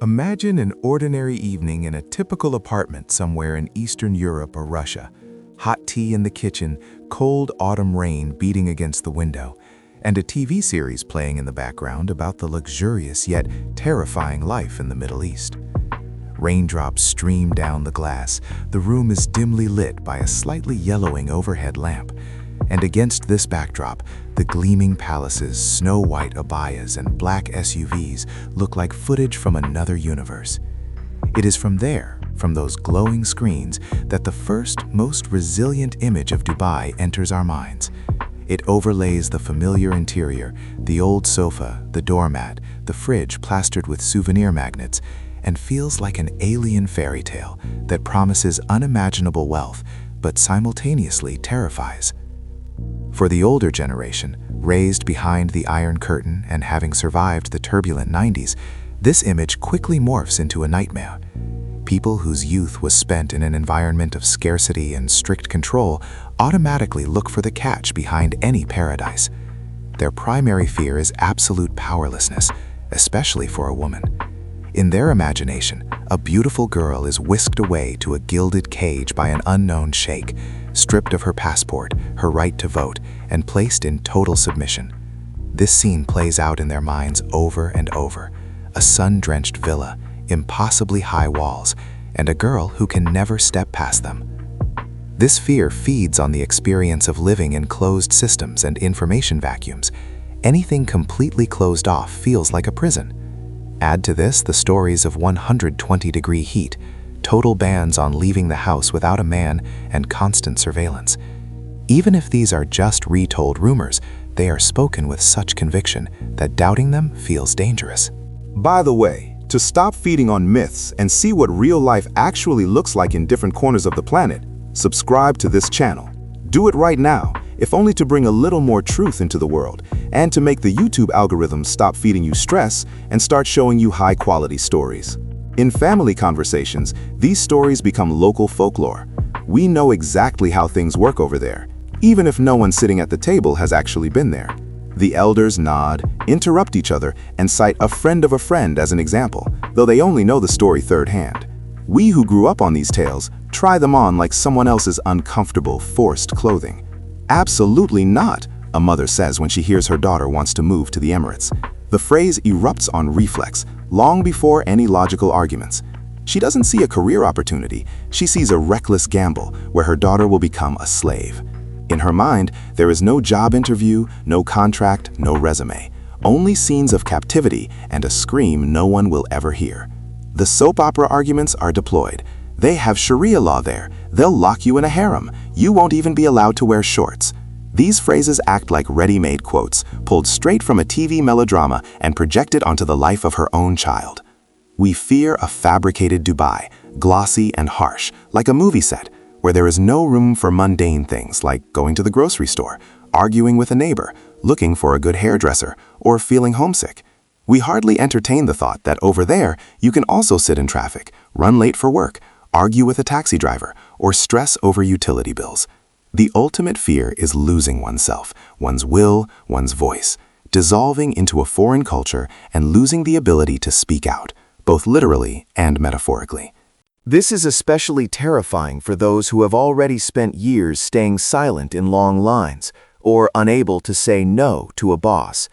Imagine an ordinary evening in a typical apartment somewhere in Eastern Europe or Russia. Hot tea in the kitchen, cold autumn rain beating against the window, and a TV series playing in the background about the luxurious yet terrifying life in the Middle East. Raindrops stream down the glass. The room is dimly lit by a slightly yellowing overhead lamp. And against this backdrop, the gleaming palaces, snow-white abayas, and black SUVs look like footage from another universe. It is from there, from those glowing screens, that the first, most resilient image of Dubai enters our minds. It overlays the familiar interior, the old sofa, the doormat, the fridge plastered with souvenir magnets, and feels like an alien fairy tale that promises unimaginable wealth, but simultaneously terrifies. For the older generation, raised behind the Iron Curtain and having survived the turbulent 90s, this image quickly morphs into a nightmare. People whose youth was spent in an environment of scarcity and strict control automatically look for the catch behind any paradise. Their primary fear is absolute powerlessness, especially for a woman. In their imagination, a beautiful girl is whisked away to a gilded cage by an unknown sheikh, stripped of her passport, her right to vote, and placed in total submission. This scene plays out in their minds over and over. A sun-drenched villa, impossibly high walls, and a girl who can never step past them. This fear feeds on the experience of living in closed systems and information vacuums. Anything completely closed off feels like a prison. Add to this the stories of 120-degree heat, total bans on leaving the house without a man, and constant surveillance. Even if these are just retold rumors, they are spoken with such conviction that doubting them feels dangerous. By the way, to stop feeding on myths and see what real life actually looks like in different corners of the planet, subscribe to this channel. Do it right now, if only to bring a little more truth into the world, and to make the YouTube algorithm stop feeding you stress and start showing you high-quality stories. In family conversations, these stories become local folklore. We know exactly how things work over there, even if no one sitting at the table has actually been there. The elders nod, interrupt each other, and cite a friend of a friend as an example, though they only know the story third hand. We who grew up on these tales try them on like someone else's uncomfortable, forced clothing. Absolutely not, a mother says when she hears her daughter wants to move to the Emirates. The phrase erupts on reflex, long before any logical arguments. She doesn't see a career opportunity, she sees a reckless gamble where her daughter will become a slave. In her mind, there is no job interview, no contract, no resume, only scenes of captivity and a scream no one will ever hear. The soap opera arguments are deployed. They have Sharia law there. They'll lock you in a harem. You won't even be allowed to wear shorts. These phrases act like ready-made quotes, pulled straight from a TV melodrama and projected onto the life of her own child. We fear a fabricated Dubai, glossy and harsh, like a movie set, where there is no room for mundane things like going to the grocery store, arguing with a neighbor, looking for a good hairdresser, or feeling homesick. We hardly entertain the thought that over there you can also sit in traffic, run late for work, argue with a taxi driver, or stress over utility bills. The ultimate fear is losing oneself, one's will, one's voice, dissolving into a foreign culture and losing the ability to speak out, both literally and metaphorically. This is especially terrifying for those who have already spent years staying silent in long lines or unable to say no to a boss.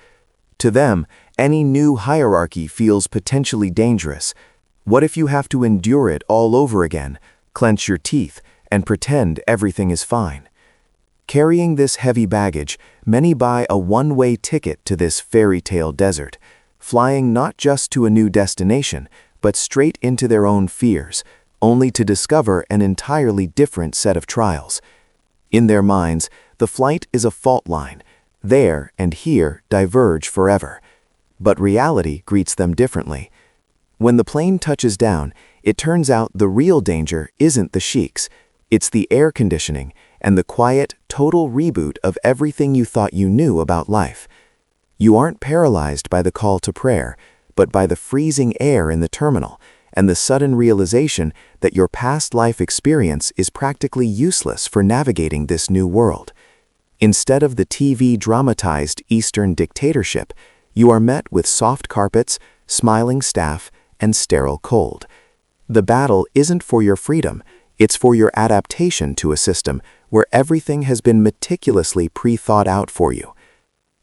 To them, any new hierarchy feels potentially dangerous. What if you have to endure it all over again, clench your teeth, and pretend everything is fine? Carrying this heavy baggage, many buy a one-way ticket to this fairy tale desert, flying not just to a new destination, but straight into their own fears, only to discover an entirely different set of trials. In their minds, the flight is a fault line. There and here diverge forever. But reality greets them differently. When the plane touches down, it turns out the real danger isn't the sheiks. It's the air conditioning and the quiet, total reboot of everything you thought you knew about life. You aren't paralyzed by the call to prayer, but by the freezing air in the terminal and the sudden realization that your past life experience is practically useless for navigating this new world. Instead of the TV-dramatized Eastern dictatorship, you are met with soft carpets, smiling staff, and sterile cold. The battle isn't for your freedom, it's for your adaptation to a system where everything has been meticulously pre-thought out for you.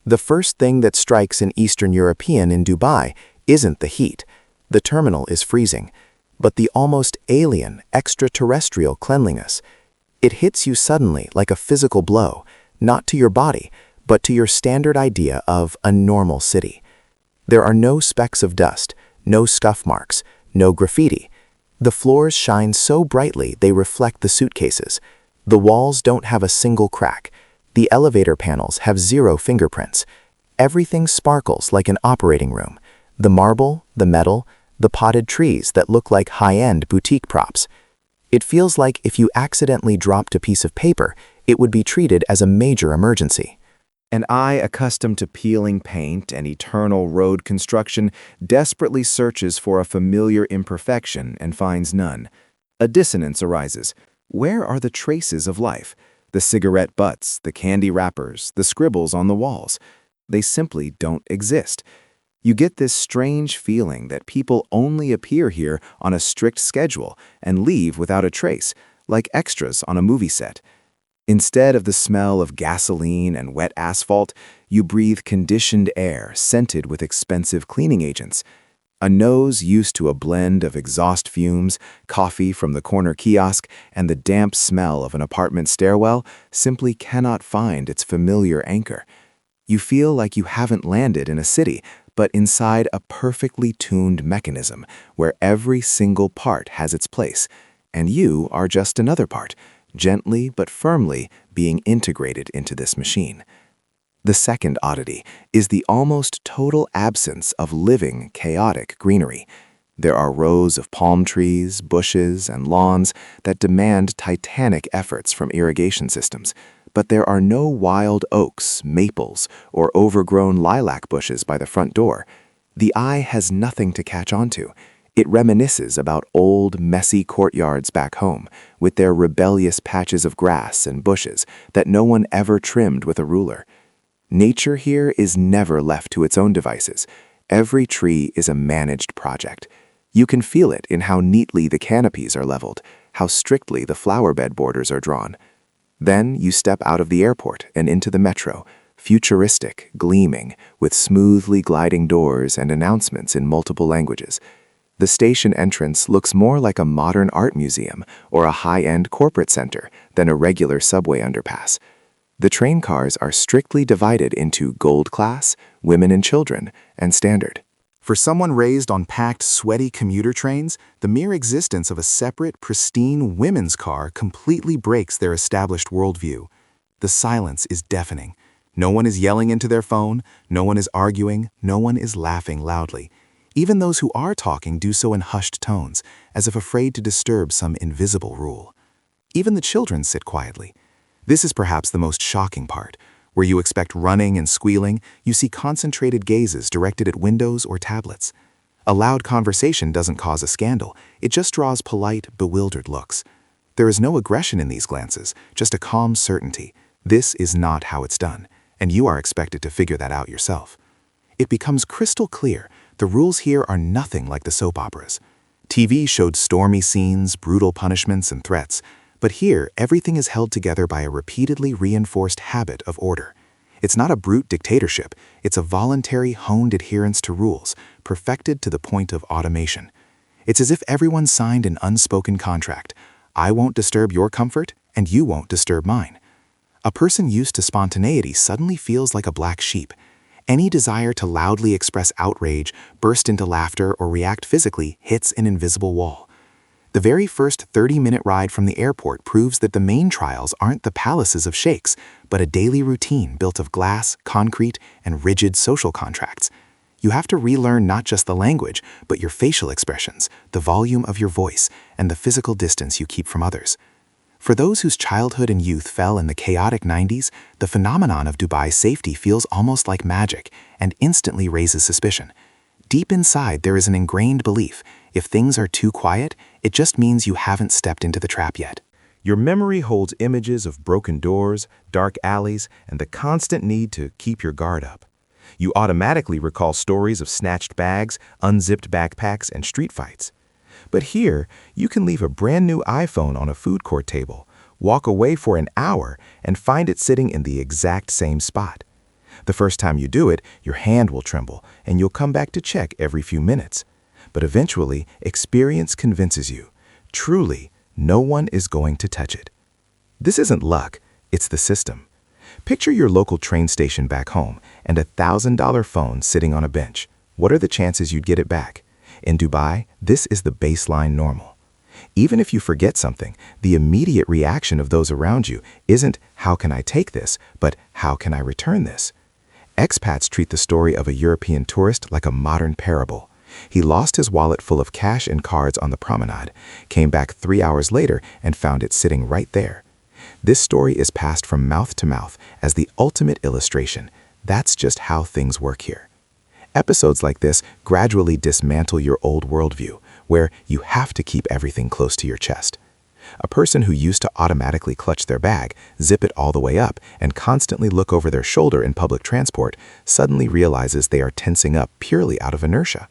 The first thing that strikes an Eastern European in Dubai isn't the heat. The terminal is freezing, but the almost alien, extraterrestrial cleanliness. It hits you suddenly like a physical blow, not to your body, but to your standard idea of a normal city. There are no specks of dust, no scuff marks, no graffiti. The floors shine so brightly they reflect the suitcases. The walls don't have a single crack. The elevator panels have zero fingerprints. Everything sparkles like an operating room. The marble, the metal, the potted trees that look like high-end boutique props. It feels like if you accidentally dropped a piece of paper, it would be treated as a major emergency. An eye accustomed to peeling paint and eternal road construction desperately searches for a familiar imperfection and finds none. A dissonance arises. Where are the traces of life? The cigarette butts, the candy wrappers, the scribbles on the walls. They simply don't exist. You get this strange feeling that people only appear here on a strict schedule and leave without a trace, like extras on a movie set. Instead of the smell of gasoline and wet asphalt, you breathe conditioned air scented with expensive cleaning agents. A nose used to a blend of exhaust fumes, coffee from the corner kiosk, and the damp smell of an apartment stairwell simply cannot find its familiar anchor. You feel like you haven't landed in a city, but inside a perfectly tuned mechanism where every single part has its place, and you are just another part, gently but firmly being integrated into this machine. The second oddity is the almost total absence of living, chaotic greenery. There are rows of palm trees, bushes, and lawns that demand titanic efforts from irrigation systems, but there are no wild oaks, maples, or overgrown lilac bushes by the front door. The eye has nothing to catch onto. It reminisces about old, messy courtyards back home, with their rebellious patches of grass and bushes that no one ever trimmed with a ruler. Nature here is never left to its own devices. Every tree is a managed project. You can feel it in how neatly the canopies are leveled, how strictly the flower bed borders are drawn. Then you step out of the airport and into the metro, futuristic, gleaming, with smoothly gliding doors and announcements in multiple languages. The station entrance looks more like a modern art museum or a high-end corporate center than a regular subway underpass. The train cars are strictly divided into gold class, women and children, and standard. For someone raised on packed, sweaty commuter trains, the mere existence of a separate, pristine women's car completely breaks their established worldview. The silence is deafening. No one is yelling into their phone, no one is arguing, no one is laughing loudly. Even those who are talking do so in hushed tones, as if afraid to disturb some invisible rule. Even the children sit quietly. This is perhaps the most shocking part. Where you expect running and squealing, you see concentrated gazes directed at windows or tablets. A loud conversation doesn't cause a scandal, it just draws polite, bewildered looks. There is no aggression in these glances, just a calm certainty. This is not how it's done, and you are expected to figure that out yourself. It becomes crystal clear, the rules here are nothing like the soap operas. TV showed stormy scenes, brutal punishments, and threats. But here, everything is held together by a repeatedly reinforced habit of order. It's not a brute dictatorship, it's a voluntary, honed adherence to rules, perfected to the point of automation. It's as if everyone signed an unspoken contract. I won't disturb your comfort, and you won't disturb mine. A person used to spontaneity suddenly feels like a black sheep. Any desire to loudly express outrage, burst into laughter, or react physically hits an invisible wall. The very first 30-minute ride from the airport proves that the main trials aren't the palaces of sheikhs, but a daily routine built of glass, concrete, and rigid social contracts. You have to relearn not just the language, but your facial expressions, the volume of your voice, and the physical distance you keep from others. For those whose childhood and youth fell in the chaotic 90s, the phenomenon of Dubai's safety feels almost like magic and instantly raises suspicion. Deep inside, there is an ingrained belief. If things are too quiet, it just means you haven't stepped into the trap yet. Your memory holds images of broken doors, dark alleys, and the constant need to keep your guard up. You automatically recall stories of snatched bags, unzipped backpacks, and street fights. But here, you can leave a brand new iPhone on a food court table, walk away for an hour, and find it sitting in the exact same spot. The first time you do it, your hand will tremble, and you'll come back to check every few minutes. But eventually, experience convinces you. Truly, no one is going to touch it. This isn't luck, it's the system. Picture your local train station back home and a $1,000 phone sitting on a bench. What are the chances you'd get it back? In Dubai, this is the baseline normal. Even if you forget something, the immediate reaction of those around you isn't, "How can I take this?" but "How can I return this?" Expats treat the story of a European tourist like a modern parable. He lost his wallet full of cash and cards on the promenade, came back 3 hours later and found it sitting right there. This story is passed from mouth to mouth as the ultimate illustration. That's just how things work here. Episodes like this gradually dismantle your old worldview, where you have to keep everything close to your chest. A person who used to automatically clutch their bag, zip it all the way up, and constantly look over their shoulder in public transport suddenly realizes they are tensing up purely out of inertia.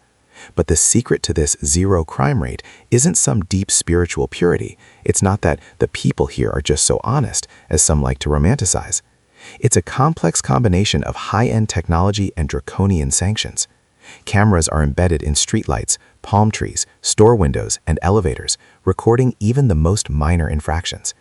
But the secret to this zero crime rate isn't some deep spiritual purity. It's not that the people here are just so honest, as some like to romanticize. It's a complex combination of high-end technology and draconian sanctions. Cameras are embedded in streetlights, palm trees, store windows, and elevators, recording even the most minor infractions.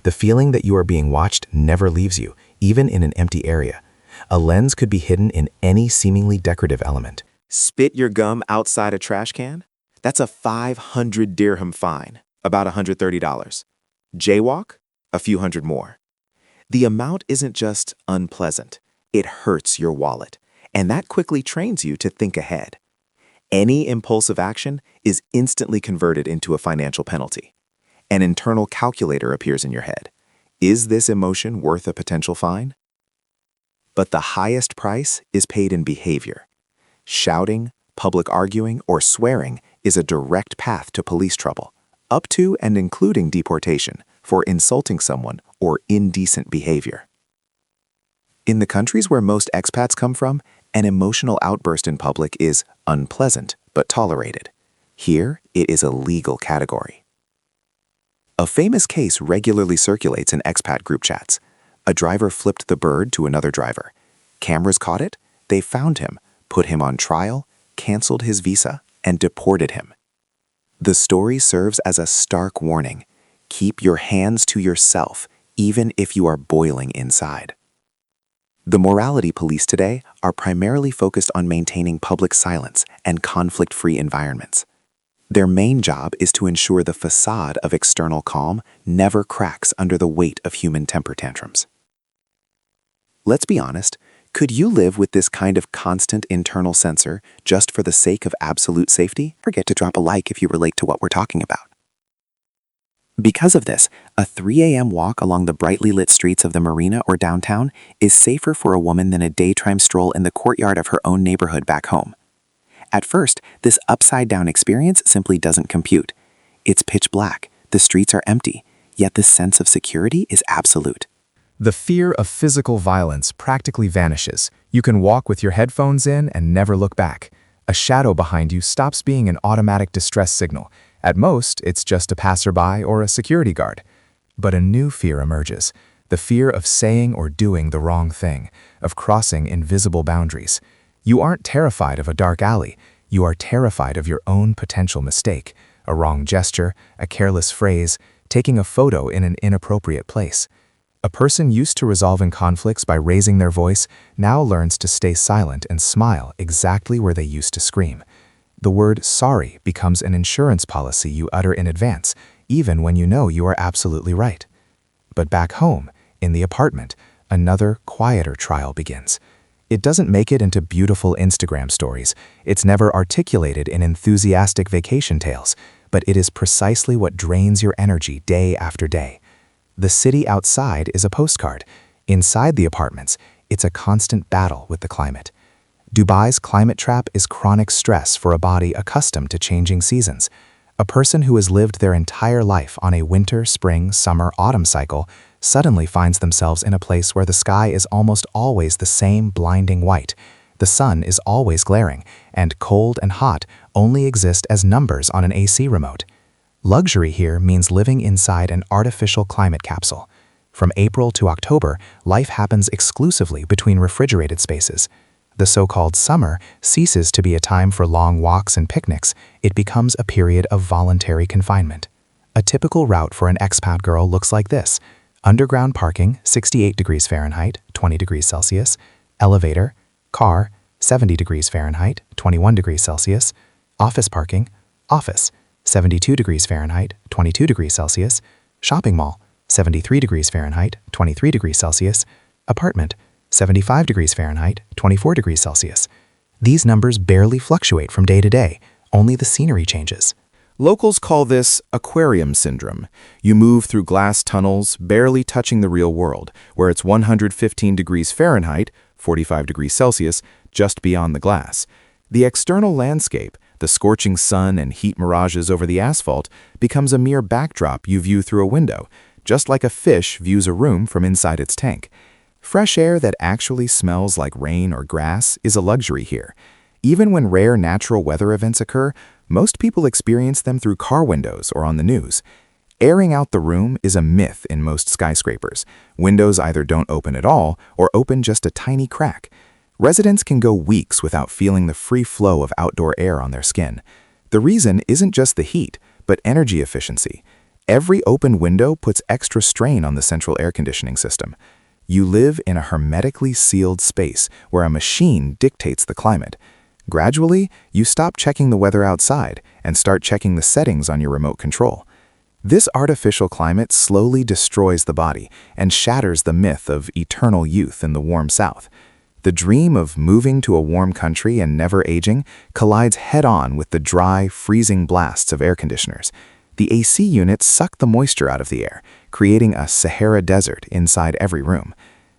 The feeling that you are being watched never leaves you, even in an empty area. A lens could be hidden in any seemingly decorative element. Spit your gum outside a trash can? That's a 500 dirham fine, about $130. Jaywalk? A few hundred more. The amount isn't just unpleasant, it hurts your wallet, and that quickly trains you to think ahead. Any impulsive action is instantly converted into a financial penalty. An internal calculator appears in your head. Is this emotion worth a potential fine? But the highest price is paid in behavior. Shouting, public arguing, or swearing is a direct path to police trouble, up to and including deportation for insulting someone or indecent behavior. In the countries where most expats come from, an emotional outburst in public is unpleasant but tolerated. Here, it is a legal category. A famous case regularly circulates in expat group chats. A driver flipped the bird to another driver. Cameras caught it, they found him, put him on trial, canceled his visa, and deported him. The story serves as a stark warning. Keep your hands to yourself, even if you are boiling inside. The morality police today are primarily focused on maintaining public silence and conflict-free environments. Their main job is to ensure the facade of external calm never cracks under the weight of human temper tantrums. Let's be honest, could you live with this kind of constant internal censor just for the sake of absolute safety? Forget to drop a like if you relate to what we're talking about. Because of this, a 3 a.m. walk along the brightly lit streets of the marina or downtown is safer for a woman than a daytime stroll in the courtyard of her own neighborhood back home. At first, this upside-down experience simply doesn't compute. It's pitch black, the streets are empty, yet the sense of security is absolute. The fear of physical violence practically vanishes. You can walk with your headphones in and never look back. A shadow behind you stops being an automatic distress signal. At most, it's just a passerby or a security guard. But a new fear emerges. The fear of saying or doing the wrong thing, of crossing invisible boundaries. You aren't terrified of a dark alley. You are terrified of your own potential mistake. A wrong gesture, a careless phrase, taking a photo in an inappropriate place. A person used to resolving conflicts by raising their voice now learns to stay silent and smile exactly where they used to scream. The word sorry becomes an insurance policy you utter in advance, even when you know you are absolutely right. But back home, in the apartment, another, quieter trial begins. It doesn't make it into beautiful Instagram stories. It's never articulated in enthusiastic vacation tales, but it is precisely what drains your energy day after day. The city outside is a postcard. Inside the apartments, it's a constant battle with the climate. Dubai's climate trap is chronic stress for a body accustomed to changing seasons. A person who has lived their entire life on a winter, spring, summer, autumn cycle suddenly finds themselves in a place where the sky is almost always the same blinding white. The sun is always glaring, and cold and hot only exist as numbers on an AC remote. Luxury here means living inside an artificial climate capsule. From April to October, life happens exclusively between refrigerated spaces. The so-called summer ceases to be a time for long walks and picnics. It becomes a period of voluntary confinement. A typical route for an expat girl looks like this: underground parking, 68 degrees Fahrenheit, 20 degrees Celsius; elevator; car, 70 degrees Fahrenheit, 21 degrees Celsius; office parking; office, 72 degrees Fahrenheit, 22 degrees Celsius; shopping mall, 73 degrees Fahrenheit, 23 degrees Celsius; apartment, 75 degrees Fahrenheit, 24 degrees Celsius. These numbers barely fluctuate from day to day, only the scenery changes. Locals call this Aquarium Syndrome. You move through glass tunnels, barely touching the real world, where it's 115 degrees Fahrenheit, 45 degrees Celsius, just beyond the glass. The external landscape, the scorching sun and heat mirages over the asphalt, becomes a mere backdrop you view through a window, just like a fish views a room from inside its tank. Fresh air that actually smells like rain or grass is a luxury here. Even when rare natural weather events occur, most people experience them through car windows or on the news. Airing out the room is a myth in most skyscrapers. Windows either don't open at all or open just a tiny crack. Residents can go weeks without feeling the free flow of outdoor air on their skin. The reason isn't just the heat, but energy efficiency. Every open window puts extra strain on the central air conditioning system. You live in a hermetically sealed space where a machine dictates the climate. Gradually, you stop checking the weather outside and start checking the settings on your remote control. This artificial climate slowly destroys the body and shatters the myth of eternal youth in the warm South. The dream of moving to a warm country and never aging collides head-on with the dry, freezing blasts of air conditioners. The AC units suck the moisture out of the air, creating a Sahara desert inside every room.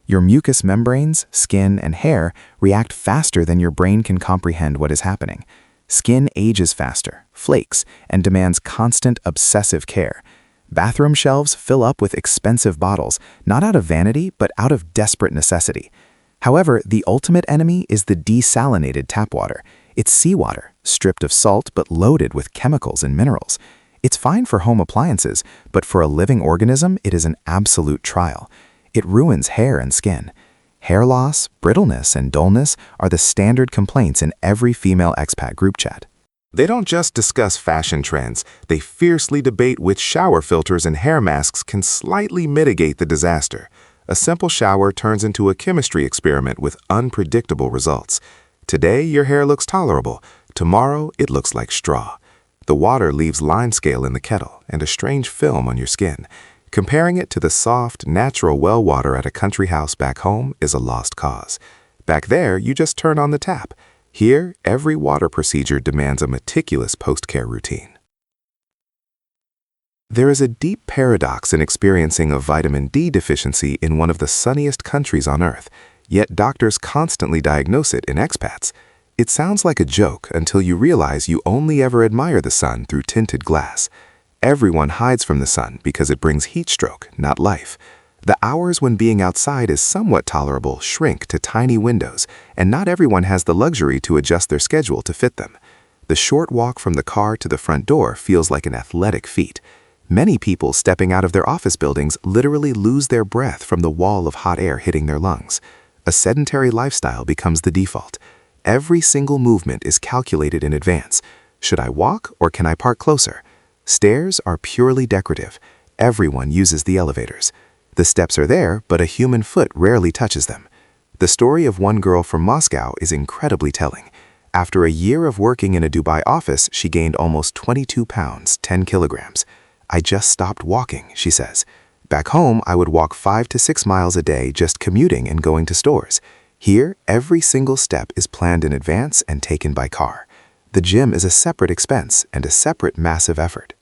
Your mucous membranes, skin, and hair react faster than your brain can comprehend what is happening. Skin ages faster, flakes, and demands constant, obsessive care. Bathroom shelves fill up with expensive bottles, not out of vanity, but out of desperate necessity. However, the ultimate enemy is the desalinated tap water. It's seawater, stripped of salt but loaded with chemicals and minerals. It's fine for home appliances, but for a living organism, it is an absolute trial. It ruins hair and skin. Hair loss, brittleness, and dullness are the standard complaints in every female expat group chat. They don't just discuss fashion trends, they fiercely debate which shower filters and hair masks can slightly mitigate the disaster. A simple shower turns into a chemistry experiment with unpredictable results. Today, your hair looks tolerable. Tomorrow, it looks like straw. The water leaves line scale in the kettle and a strange film on your skin. Comparing it to the soft, natural well water at a country house back home is a lost cause. Back there, you just turn on the tap. Here, every water procedure demands a meticulous post-care routine. There is a deep paradox in experiencing a vitamin D deficiency in one of the sunniest countries on Earth, yet doctors constantly diagnose it in expats. It sounds like a joke until you realize you only ever admire the sun through tinted glass. Everyone hides from the sun because it brings heat stroke, not life. The hours when being outside is somewhat tolerable shrink to tiny windows, and not everyone has the luxury to adjust their schedule to fit them. The short walk from the car to the front door feels like an athletic feat. Many people stepping out of their office buildings literally lose their breath from the wall of hot air hitting their lungs. A sedentary lifestyle becomes the default. Every single movement is calculated in advance. Should I walk or can I park closer? Stairs are purely decorative. Everyone uses the elevators. The steps are there, but a human foot rarely touches them. The story of one girl from Moscow is incredibly telling. After a year of working in a Dubai office, she gained almost 22 pounds, 10 kilograms. "I just stopped walking," she says. "Back home, I would walk 5 to 6 miles a day just commuting and going to stores. Here, every single step is planned in advance and taken by car. The gym is a separate expense and a separate massive effort."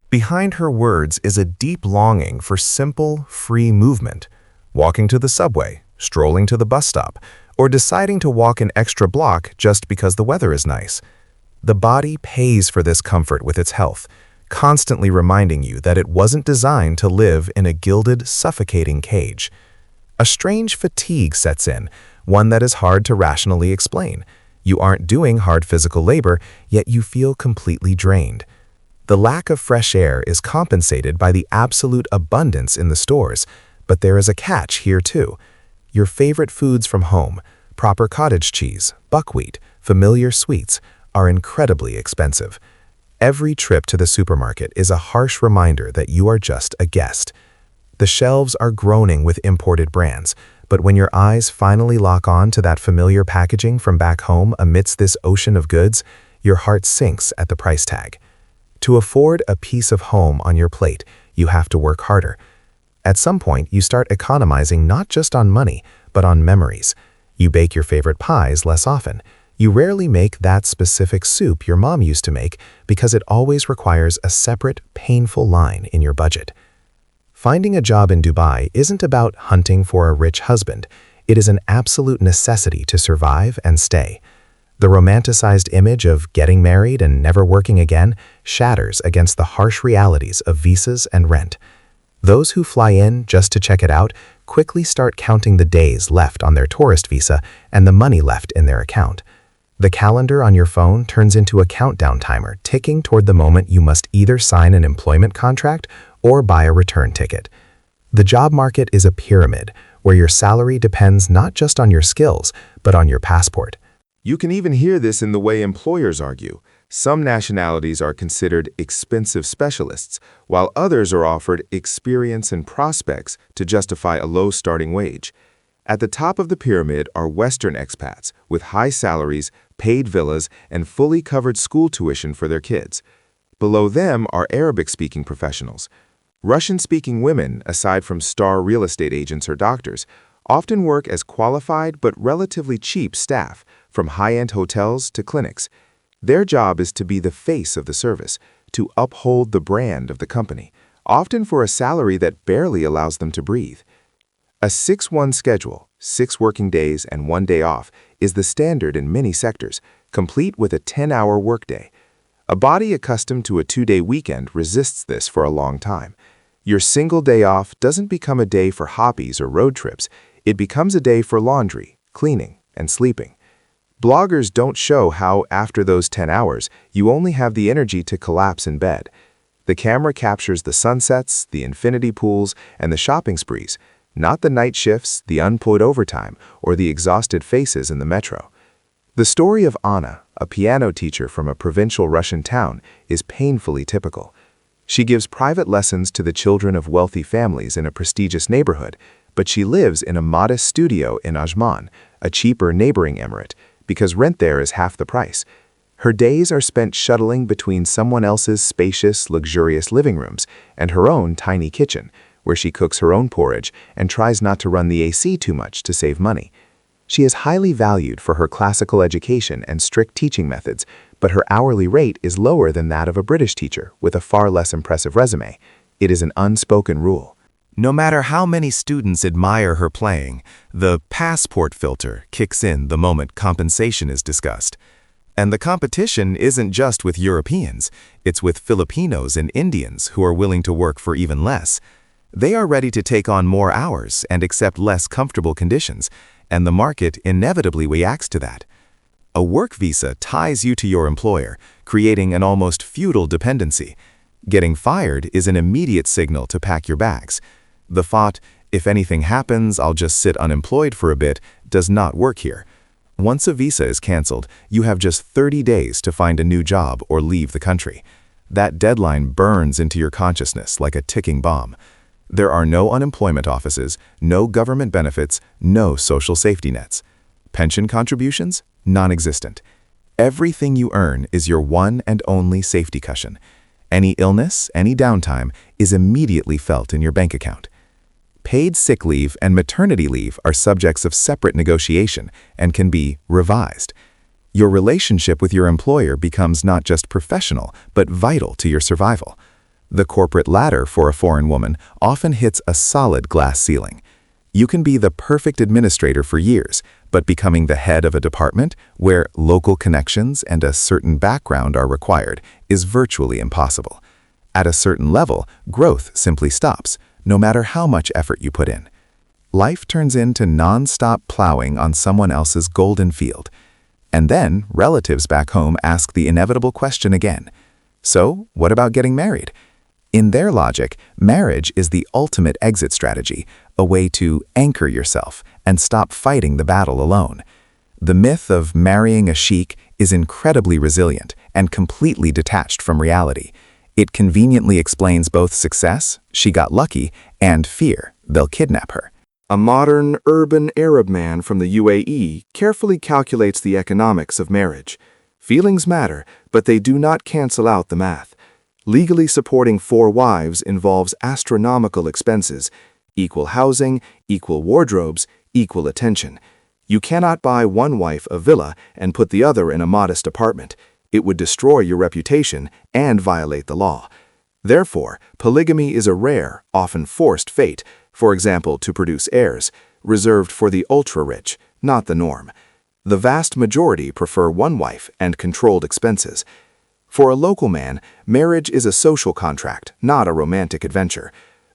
Behind her words is a deep longing for simple, free movement. Walking to the subway, strolling to the bus stop, or deciding to walk an extra block just because the weather is nice. The body pays for this comfort with its health, constantly reminding you that it wasn't designed to live in a gilded, suffocating cage. A strange fatigue sets in, one that is hard to rationally explain. You aren't doing hard physical labor, yet you feel completely drained. The lack of fresh air is compensated by the absolute abundance in the stores, but there is a catch here too. Your favorite foods from home, proper cottage cheese, buckwheat, familiar sweets, are incredibly expensive. Every trip to the supermarket is a harsh reminder that you are just a guest. The shelves are groaning with imported brands, but when your eyes finally lock on to that familiar packaging from back home amidst this ocean of goods, your heart sinks at the price tag. To afford a piece of home on your plate, you have to work harder. At some point, you start economizing not just on money, but on memories. You bake your favorite pies less often. You rarely make that specific soup your mom used to make because it always requires a separate, painful line in your budget. Finding a job in Dubai isn't about hunting for a rich husband. It is an absolute necessity to survive and stay. The romanticized image of getting married and never working again shatters against the harsh realities of visas and rent. Those who fly in just to check it out quickly start counting the days left on their tourist visa and the money left in their account. The calendar on your phone turns into a countdown timer ticking toward the moment you must either sign an employment contract or buy a return ticket. The job market is a pyramid where your salary depends not just on your skills, but on your passport. You can even hear this in the way employers argue. Some nationalities are considered expensive specialists, while others are offered experience and prospects to justify a low starting wage. At the top of the pyramid are Western expats with high salaries, paid villas, and fully covered school tuition for their kids. Below them are Arabic-speaking professionals. Russian-speaking women, aside from star real estate agents or doctors, often work as qualified but relatively cheap staff, from high-end hotels to clinics. Their job is to be the face of the service, to uphold the brand of the company, often for a salary that barely allows them to breathe. A 6-1 schedule, 6 working days and 1 day off, is the standard in many sectors, complete with a 10-hour workday. A body accustomed to a 2-day weekend resists this for a long time. Your single day off doesn't become a day for hobbies or road trips. It becomes a day for laundry, cleaning, and sleeping. Bloggers don't show how, after those 10 hours, you only have the energy to collapse in bed. The camera captures the sunsets, the infinity pools, and the shopping sprees, not the night shifts, the unpaid overtime, or the exhausted faces in the metro. The story of Anna, a piano teacher from a provincial Russian town, is painfully typical. She gives private lessons to the children of wealthy families in a prestigious neighborhood, but she lives in a modest studio in Ajman, a cheaper neighboring emirate, because rent there is half the price. Her days are spent shuttling between someone else's spacious, luxurious living rooms and her own tiny kitchen, where she cooks her own porridge and tries not to run the AC too much to save money. She is highly valued for her classical education and strict teaching methods, but her hourly rate is lower than that of a British teacher with a far less impressive resume. It is an unspoken rule. No matter how many students admire her playing, the passport filter kicks in the moment compensation is discussed. And the competition isn't just with Europeans, it's with Filipinos and Indians who are willing to work for even less. They are ready to take on more hours and accept less comfortable conditions, and the market inevitably reacts to that. A work visa ties you to your employer, creating an almost feudal dependency. Getting fired is an immediate signal to pack your bags. The thought, if anything happens, I'll just sit unemployed for a bit, does not work here. Once a visa is canceled, you have just 30 days to find a new job or leave the country. That deadline burns into your consciousness like a ticking bomb. There are no unemployment offices, no government benefits, no social safety nets. Pension contributions? Non-existent. Everything you earn is your one and only safety cushion. Any illness, any downtime is immediately felt in your bank account. Paid sick leave and maternity leave are subjects of separate negotiation and can be revised. Your relationship with your employer becomes not just professional, but vital to your survival. The corporate ladder for a foreign woman often hits a solid glass ceiling. You can be the perfect administrator for years, but becoming the head of a department where local connections and a certain background are required is virtually impossible. At a certain level, growth simply stops, no matter how much effort you put in. Life turns into non-stop plowing on someone else's golden field. And then, relatives back home ask the inevitable question again. So, what about getting married? In their logic, marriage is the ultimate exit strategy, a way to anchor yourself and stop fighting the battle alone. The myth of marrying a sheik is incredibly resilient and completely detached from reality. It conveniently explains both success, she got lucky, and fear, they'll kidnap her. A modern, urban Arab man from the UAE carefully calculates the economics of marriage. Feelings matter, but they do not cancel out the math. Legally supporting 4 wives involves astronomical expenses: equal housing, equal wardrobes, equal attention. You cannot buy one wife a villa and put the other in a modest apartment. It would destroy your reputation and violate the law. Therefore, polygamy is a rare, often forced fate, for example, to produce heirs, reserved for the ultra-rich, not the norm. The vast majority prefer one wife and controlled expenses. For a local man, marriage is a social contract, not a romantic adventure.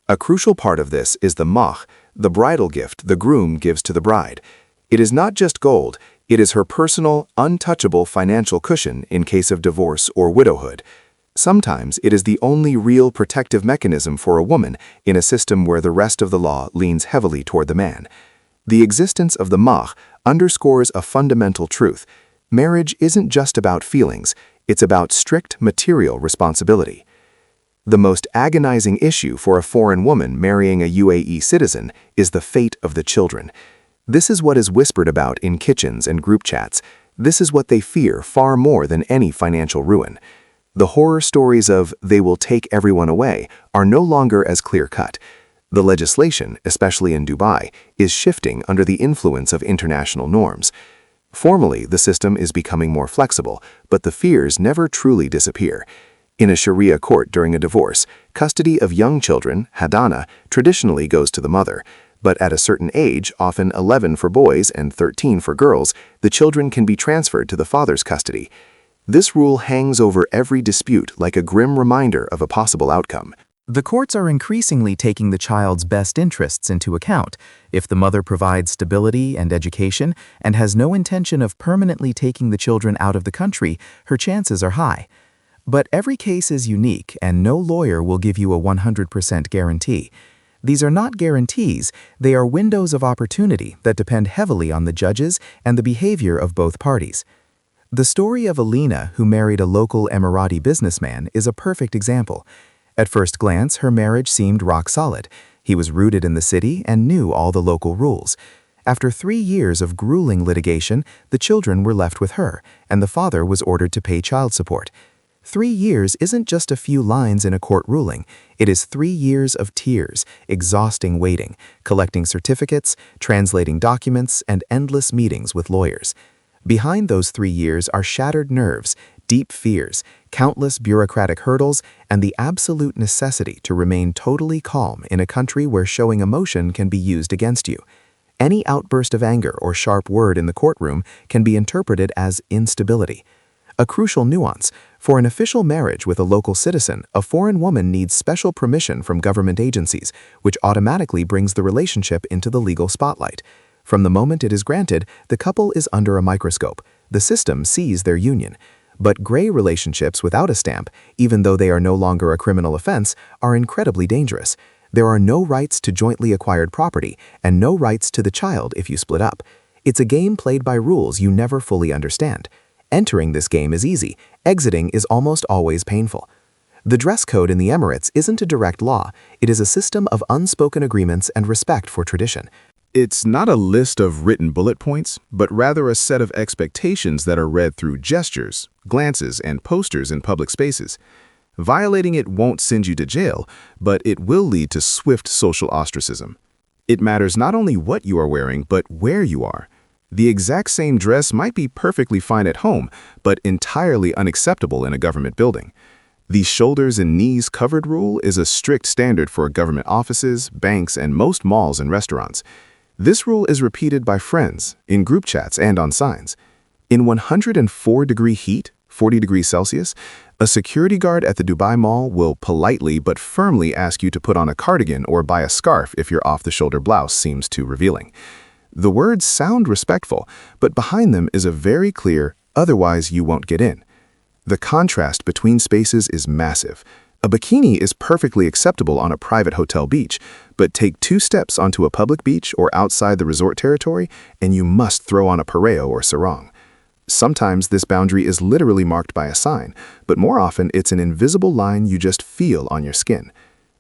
A crucial part of this is the mah, the bridal gift the groom gives to the bride. It is not just gold, it is her personal, untouchable financial cushion in case of divorce or widowhood. Sometimes it is the only real protective mechanism for a woman in a system where the rest of the law leans heavily toward the man. The existence of the mah underscores a fundamental truth. Marriage isn't just about feelings, it's about strict material responsibility. The most agonizing issue for a foreign woman marrying a UAE citizen is the fate of the children. This is what is whispered about in kitchens and group chats. This is what they fear far more than any financial ruin. The horror stories of "they will take everyone away" are no longer as clear-cut. The legislation, especially in Dubai, is shifting under the influence of international norms. Formally, the system is becoming more flexible, but the fears never truly disappear. In a Sharia court during a divorce, custody of young children, hadana, traditionally goes to the mother. But at a certain age, often 11 for boys and 13 for girls, the children can be transferred to the father's custody. This rule hangs over every dispute like a grim reminder of a possible outcome. The courts are increasingly taking the child's best interests into account. If the mother provides stability and education and has no intention of permanently taking the children out of the country, her chances are high. But every case is unique, and no lawyer will give you a 100% guarantee. These are not guarantees, they are windows of opportunity that depend heavily on the judges and the behavior of both parties. The story of Alina, who married a local Emirati businessman, is a perfect example. At first glance, her marriage seemed rock solid. He was rooted in the city and knew all the local rules. After 3 years of grueling litigation, the children were left with her, and the father was ordered to pay child support. 3 years isn't just a few lines in a court ruling. It is 3 years of tears, exhausting waiting, collecting certificates, translating documents, and endless meetings with lawyers. Behind those 3 years are shattered nerves, deep fears, countless bureaucratic hurdles, and the absolute necessity to remain totally calm in a country where showing emotion can be used against you. Any outburst of anger or sharp word in the courtroom can be interpreted as instability. A crucial nuance: for an official marriage with a local citizen, a foreign woman needs special permission from government agencies, which automatically brings the relationship into the legal spotlight. From the moment it is granted, the couple is under a microscope. The system sees their union. But gray relationships without a stamp, even though they are no longer a criminal offense, are incredibly dangerous. There are no rights to jointly acquired property and no rights to the child if you split up. It's a game played by rules you never fully understand. Entering this game is easy. Exiting is almost always painful. The dress code in the Emirates isn't a direct law. It is a system of unspoken agreements and respect for tradition. It's not a list of written bullet points, but rather a set of expectations that are read through gestures, glances, and posters in public spaces. Violating it won't send you to jail, but it will lead to swift social ostracism. It matters not only what you are wearing, but where you are. The exact same dress might be perfectly fine at home, but entirely unacceptable in a government building. The shoulders and knees covered rule is a strict standard for government offices, banks, and most malls and restaurants. This rule is repeated by friends, in group chats, and on signs. In 104-degree heat, 40 degrees Celsius, A security guard at the Dubai Mall will politely but firmly ask you to put on a cardigan or buy a scarf if your off-the-shoulder blouse seems too revealing. The words sound respectful, but behind them is a very clear, otherwise you won't get in. The contrast between spaces is massive. A bikini is perfectly acceptable on a private hotel beach, but take 2 steps onto a public beach or outside the resort territory, and you must throw on a pareo or sarong. Sometimes this boundary is literally marked by a sign, but more often it's an invisible line you just feel on your skin.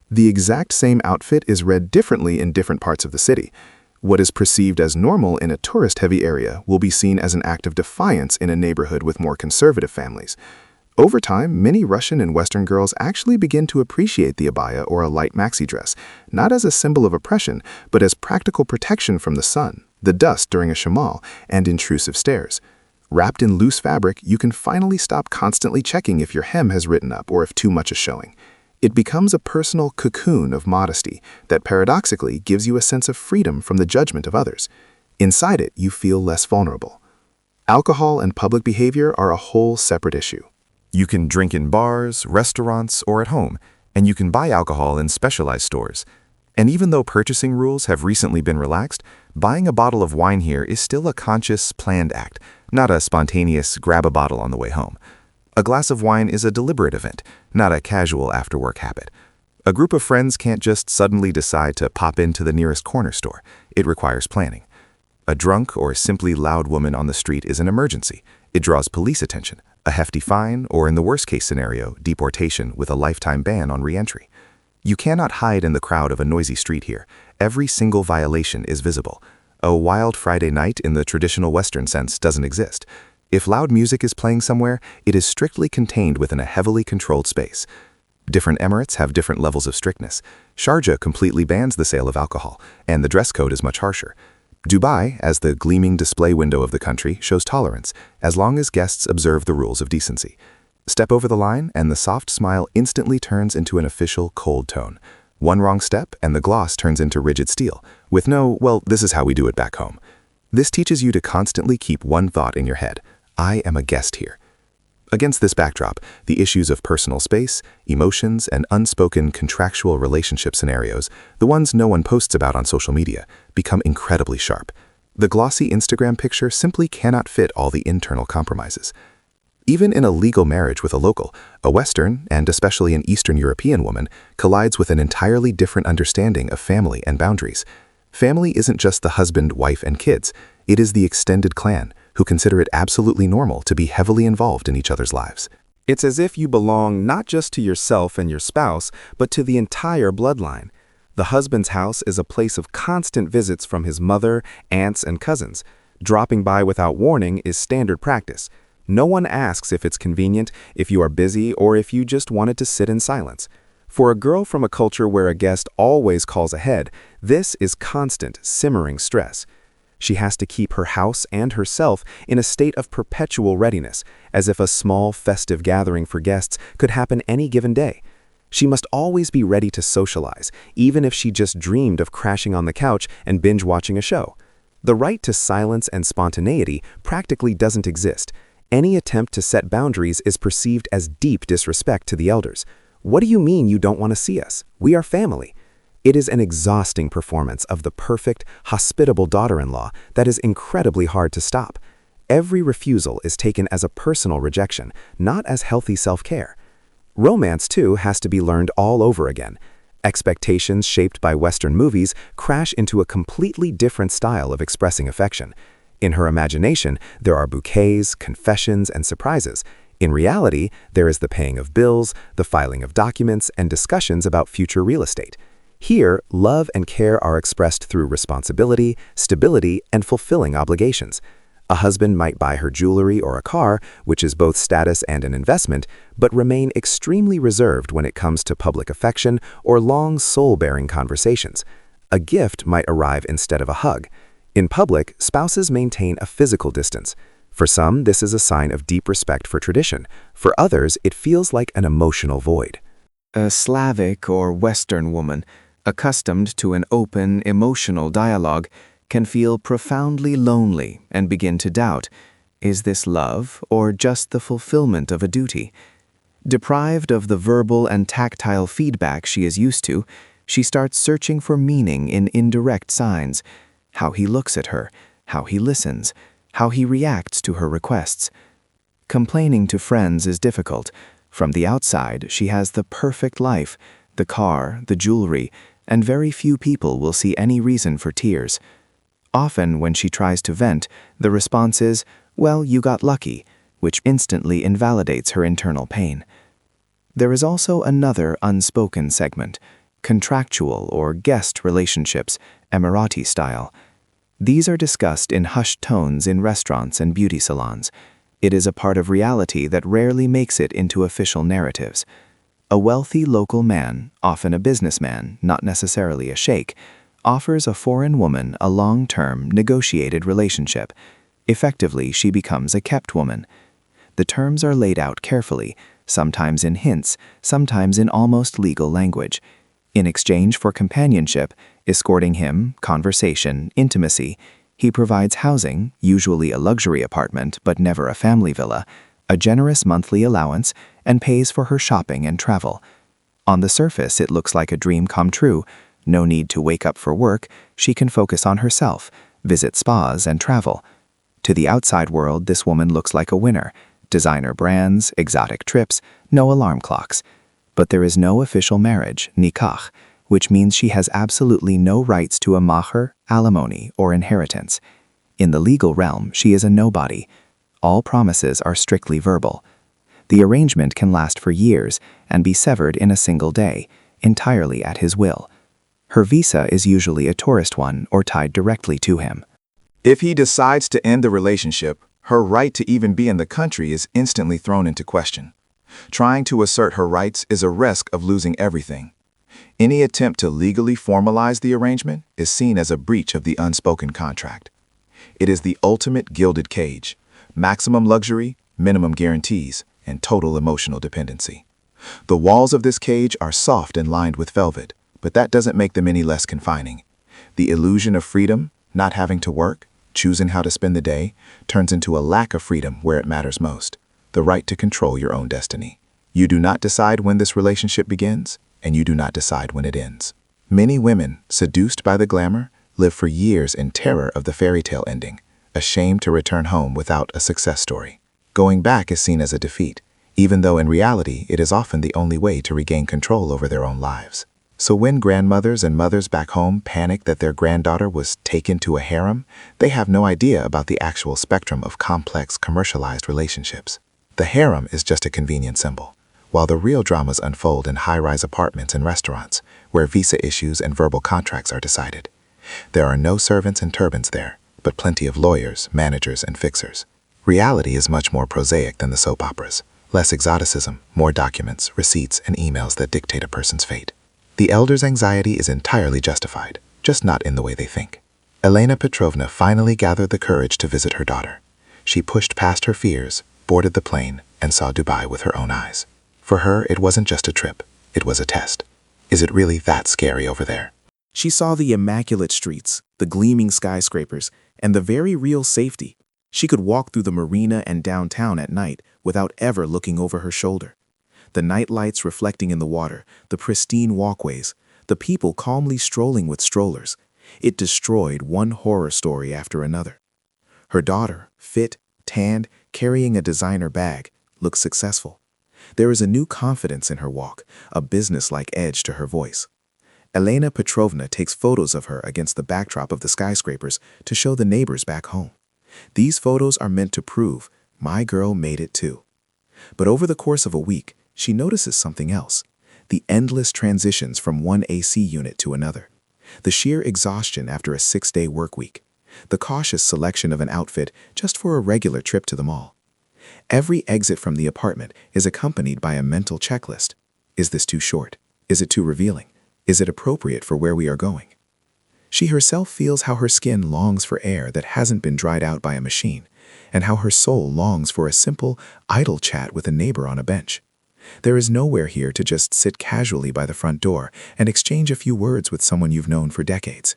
The exact same outfit is read differently in different parts of the city. What is perceived as normal in a tourist-heavy area will be seen as an act of defiance in a neighborhood with more conservative families. Over time, many Russian and Western girls actually begin to appreciate the abaya or a light maxi dress, not as a symbol of oppression, but as practical protection from the sun, the dust during a shamal, and intrusive stares. Wrapped in loose fabric, you can finally stop constantly checking if your hem has written up or if too much is showing. It becomes a personal cocoon of modesty that paradoxically gives you a sense of freedom from the judgment of others. Inside it, you feel less vulnerable. Alcohol and public behavior are a whole separate issue. You can drink in bars, restaurants, or at home, and you can buy alcohol in specialized stores. And even though purchasing rules have recently been relaxed, buying a bottle of wine here is still a conscious, planned act, not a spontaneous grab a bottle on the way home. A glass of wine is a deliberate event, not a casual after-work habit. A group of friends can't just suddenly decide to pop into the nearest corner store. It requires planning. A drunk or simply loud woman on the street is an emergency. It draws police attention, a hefty fine, or in the worst-case scenario, deportation with a lifetime ban on re-entry. You cannot hide in the crowd of a noisy street here. Every single violation is visible. A wild Friday night in the traditional Western sense doesn't exist. If loud music is playing somewhere, it is strictly contained within a heavily controlled space. Different emirates have different levels of strictness. Sharjah completely bans the sale of alcohol, and the dress code is much harsher. Dubai, as the gleaming display window of the country, shows tolerance, as long as guests observe the rules of decency. Step over the line, and the soft smile instantly turns into an official cold tone. One wrong step, and the gloss turns into rigid steel, with no, well, this is how we do it back home. This teaches you to constantly keep one thought in your head. I am a guest here. Against this backdrop, the issues of personal space, emotions, and unspoken contractual relationship scenarios, the ones no one posts about on social media, become incredibly sharp. The glossy Instagram picture simply cannot fit all the internal compromises. Even in a legal marriage with a local, a Western, and especially an Eastern European woman, collides with an entirely different understanding of family and boundaries. Family isn't just the husband, wife, and kids. It is the extended clan, who consider it absolutely normal to be heavily involved in each other's lives. It's as if you belong not just to yourself and your spouse, but to the entire bloodline. The husband's house is a place of constant visits from his mother, aunts, and cousins. Dropping by without warning is standard practice. No one asks if it's convenient, if you are busy, or if you just wanted to sit in silence. For a girl from a culture where a guest always calls ahead, this is constant, simmering stress. She has to keep her house and herself in a state of perpetual readiness, as if a small, festive gathering for guests could happen any given day. She must always be ready to socialize, even if she just dreamed of crashing on the couch and binge-watching a show. The right to silence and spontaneity practically doesn't exist. Any attempt to set boundaries is perceived as deep disrespect to the elders. What do you mean you don't want to see us? We are family. It is an exhausting performance of the perfect, hospitable daughter-in-law that is incredibly hard to stop. Every refusal is taken as a personal rejection, not as healthy self-care. Romance, too, has to be learned all over again. Expectations shaped by Western movies crash into a completely different style of expressing affection. In her imagination, there are bouquets, confessions, and surprises. In reality, there is the paying of bills, the filing of documents, and discussions about future real estate. Here, love and care are expressed through responsibility, stability, and fulfilling obligations. A husband might buy her jewelry or a car, which is both status and an investment, but remain extremely reserved when it comes to public affection or long, soul-bearing conversations. A gift might arrive instead of a hug. In public, spouses maintain a physical distance. For some, this is a sign of deep respect for tradition. For others, it feels like an emotional void. A Slavic or Western woman, accustomed to an open, emotional dialogue, can feel profoundly lonely and begin to doubt, is this love or just the fulfillment of a duty? Deprived of the verbal and tactile feedback she is used to, she starts searching for meaning in indirect signs: how he looks at her, how he listens, how he reacts to her requests. Complaining to friends is difficult. From the outside, she has the perfect life, the car, the jewelry, and very few people will see any reason for tears. Often, when she tries to vent, the response is, "Well, you got lucky," which instantly invalidates her internal pain. There is also another unspoken segment: contractual or guest relationships, Emirati style. These are discussed in hushed tones in restaurants and beauty salons. It is a part of reality that rarely makes it into official narratives. A wealthy local man, often a businessman, not necessarily a sheikh, offers a foreign woman a long-term, negotiated relationship. Effectively, she becomes a kept woman. The terms are laid out carefully, sometimes in hints, sometimes in almost legal language. In exchange for companionship, escorting him, conversation, intimacy, he provides housing, usually a luxury apartment but never a family villa, a generous monthly allowance, and pays for her shopping and travel. On the surface, it looks like a dream come true. No need to wake up for work, she can focus on herself, visit spas, and travel. To the outside world, this woman looks like a winner: designer brands, exotic trips, no alarm clocks. But there is no official marriage, nikah, which means she has absolutely no rights to a mahr, alimony, or inheritance. In the legal realm, she is a nobody. All promises are strictly verbal. The arrangement can last for years and be severed in a single day, entirely at his will. Her visa is usually a tourist one or tied directly to him. If he decides to end the relationship, her right to even be in the country is instantly thrown into question. Trying to assert her rights is a risk of losing everything. Any attempt to legally formalize the arrangement is seen as a breach of the unspoken contract. It is the ultimate gilded cage: maximum luxury, minimum guarantees, and total emotional dependency. The walls of this cage are soft and lined with velvet, but that doesn't make them any less confining. The illusion of freedom, not having to work, choosing how to spend the day, turns into a lack of freedom where it matters most: the right to control your own destiny. You do not decide when this relationship begins, and you do not decide when it ends. Many women, seduced by the glamour, live for years in terror of the fairy tale ending, ashamed to return home without a success story. Going back is seen as a defeat, even though in reality it is often the only way to regain control over their own lives. So when grandmothers and mothers back home panic that their granddaughter was taken to a harem, they have no idea about the actual spectrum of complex commercialized relationships. The harem is just a convenient symbol, while the real dramas unfold in high-rise apartments and restaurants, where visa issues and verbal contracts are decided. There are no servants and turbans there, but plenty of lawyers, managers, and fixers. Reality is much more prosaic than the soap operas. Less exoticism, more documents, receipts, and emails that dictate a person's fate. The elders' anxiety is entirely justified, just not in the way they think. Elena Petrovna finally gathered the courage to visit her daughter. She pushed past her fears, boarded the plane, and saw Dubai with her own eyes. For her, it wasn't just a trip, it was a test. Is it really that scary over there? She saw the immaculate streets, the gleaming skyscrapers, and the very real safety. She could walk through the marina and downtown at night without ever looking over her shoulder. The night lights reflecting in the water, the pristine walkways, the people calmly strolling with strollers. It destroyed one horror story after another. Her daughter, fit, tanned, carrying a designer bag, looked successful. There is a new confidence in her walk, a business-like edge to her voice. Elena Petrovna takes photos of her against the backdrop of the skyscrapers to show the neighbors back home. These photos are meant to prove, my girl made it too. But over the course of a week, she notices something else: the endless transitions from one AC unit to another, the sheer exhaustion after a 6-day work week, the cautious selection of an outfit just for a regular trip to the mall. Every exit from the apartment is accompanied by a mental checklist. Is this too short? Is it too revealing? Is it appropriate for where we are going? She herself feels how her skin longs for air that hasn't been dried out by a machine, and how her soul longs for a simple, idle chat with a neighbor on a bench. There is nowhere here to just sit casually by the front door and exchange a few words with someone you've known for decades.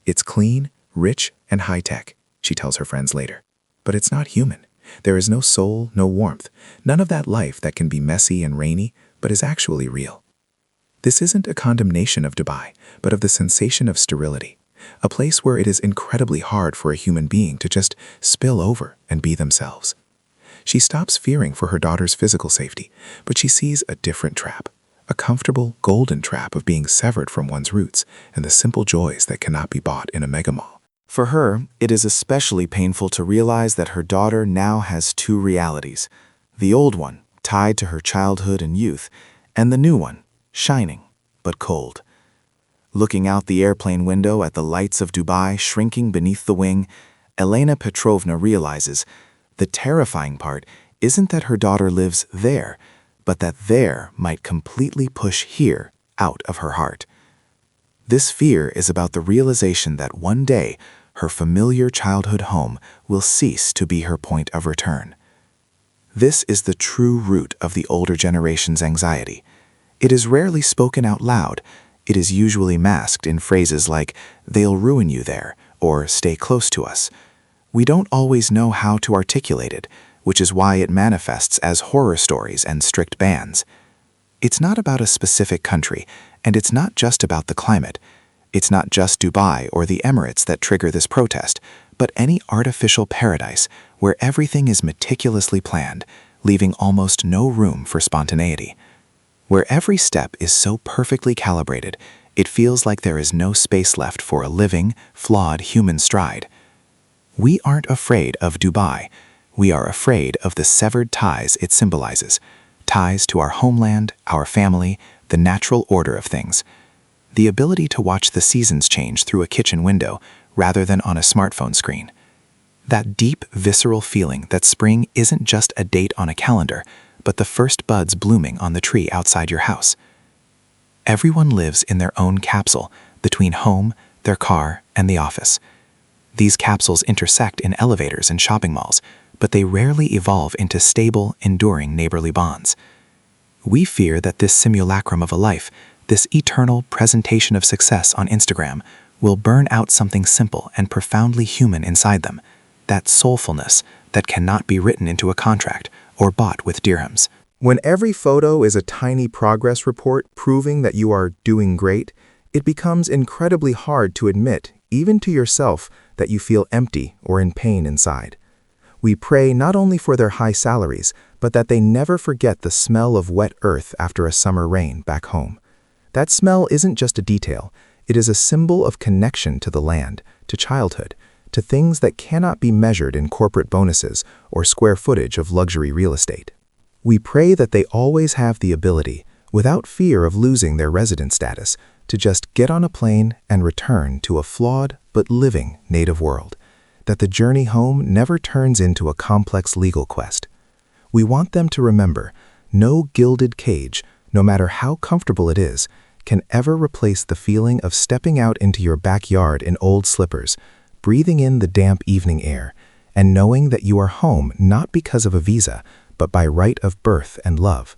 It's clean, rich, and high-tech, she tells her friends later. But it's not human. There is no soul, no warmth, none of that life that can be messy and rainy, but is actually real. This isn't a condemnation of Dubai, but of the sensation of sterility, a place where it is incredibly hard for a human being to just spill over and be themselves. She stops fearing for her daughter's physical safety, but she sees a different trap, a comfortable, golden trap of being severed from one's roots and the simple joys that cannot be bought in a megamall. For her, it is especially painful to realize that her daughter now has two realities: the old one, tied to her childhood and youth, and the new one, shining, but cold. Looking out the airplane window at the lights of Dubai shrinking beneath the wing, Elena Petrovna realizes the terrifying part isn't that her daughter lives there, but that there might completely push here out of her heart. This fear is about the realization that one day her familiar childhood home will cease to be her point of return. This is the true root of the older generation's anxiety. It is rarely spoken out loud. It is usually masked in phrases like, "They'll ruin you there," or "Stay close to us." We don't always know how to articulate it, which is why it manifests as horror stories and strict bans. It's not about a specific country, and it's not just about the climate. It's not just Dubai or the Emirates that trigger this protest, but any artificial paradise where everything is meticulously planned, leaving almost no room for spontaneity. Where every step is so perfectly calibrated, it feels like there is no space left for a living, flawed human stride. We aren't afraid of Dubai. We are afraid of the severed ties it symbolizes, ties to our homeland, our family, the natural order of things. The ability to watch the seasons change through a kitchen window rather than on a smartphone screen. That deep, visceral feeling that spring isn't just a date on a calendar, but the first buds blooming on the tree outside your house. Everyone lives in their own capsule between home, their car, and the office. These capsules intersect in elevators and shopping malls, but they rarely evolve into stable, enduring neighborly bonds. We fear that this simulacrum of a life, this eternal presentation of success on Instagram, will burn out something simple and profoundly human inside them, that soulfulness that cannot be written into a contract or bought with dirhams. When every photo is a tiny progress report proving that you are doing great, it becomes incredibly hard to admit, even to yourself, that you feel empty or in pain inside. We pray not only for their high salaries, but that they never forget the smell of wet earth after a summer rain back home. That smell isn't just a detail, it is a symbol of connection to the land, to childhood, to things that cannot be measured in corporate bonuses or square footage of luxury real estate. We pray that they always have the ability, without fear of losing their resident status, to just get on a plane and return to a flawed but living native world, that the journey home never turns into a complex legal quest. We want them to remember, no gilded cage, no matter how comfortable it is, can ever replace the feeling of stepping out into your backyard in old slippers, breathing in the damp evening air, and knowing that you are home not because of a visa, but by right of birth and love.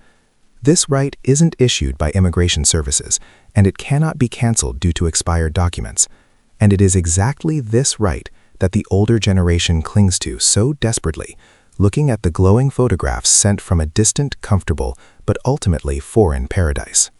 This right isn't issued by immigration services, and it cannot be canceled due to expired documents. And it is exactly this right that the older generation clings to so desperately, looking at the glowing photographs sent from a distant, comfortable, but ultimately foreign paradise.